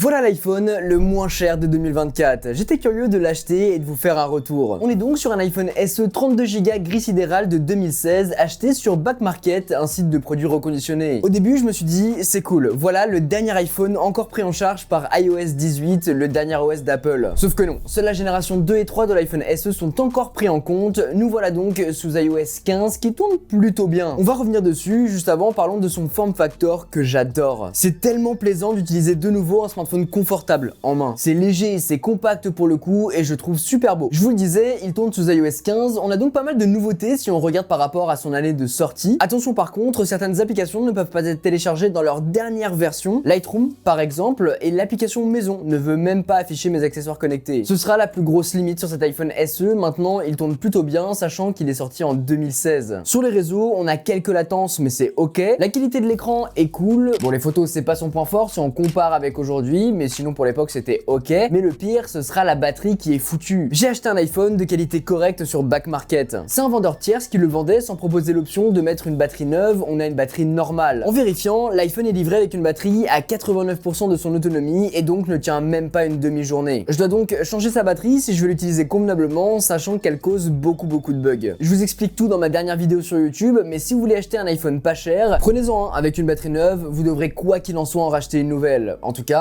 Voilà l'iPhone le moins cher de 2024. J'étais curieux de l'acheter et de vous faire un retour. On est donc sur un iPhone SE 32Go gris sidéral de 2016 acheté sur Back Market, un site de produits reconditionnés. Au début, je me suis dit, c'est cool, voilà le dernier iPhone encore pris en charge par iOS 18, le dernier OS d'Apple. Sauf que non, seule la génération 2 et 3 de l'iPhone SE sont encore pris en compte. Nous voilà donc sous iOS 15 qui tourne plutôt bien. On va revenir dessus, juste avant parlons de son form factor que j'adore. C'est tellement plaisant d'utiliser de nouveau un smartphone confortable en main. C'est léger, c'est compact pour le coup et je trouve super beau. Je vous le disais, il tourne sous iOS 15, on a donc pas mal de nouveautés si on regarde par rapport à son année de sortie. Attention par contre, certaines applications ne peuvent pas être téléchargées dans leur dernière version. Lightroom par exemple, et l'application maison ne veut même pas afficher mes accessoires connectés. Ce sera la plus grosse limite sur cet iPhone SE, maintenant il tourne plutôt bien sachant qu'il est sorti en 2016. Sur les réseaux, on a quelques latences mais c'est ok. La qualité de l'écran est cool. Bon, les photos c'est pas son point fort si on compare avec aujourd'hui, mais sinon pour l'époque c'était ok. Mais le pire, ce sera la batterie qui est foutue. J'ai acheté un iPhone de qualité correcte sur Back Market. C'est un vendeur tierce qui le vendait sans proposer l'option de mettre une batterie neuve, on a une batterie normale. En vérifiant, l'iPhone est livré avec une batterie à 89% de son autonomie et donc ne tient même pas une demi-journée. Je dois donc changer sa batterie si je veux l'utiliser convenablement, sachant qu'elle cause beaucoup de bugs. Je vous explique tout dans ma dernière vidéo sur YouTube, mais si vous voulez acheter un iPhone pas cher, prenez-en un avec une batterie neuve, vous devrez quoi qu'il en soit en racheter une nouvelle. En tout cas,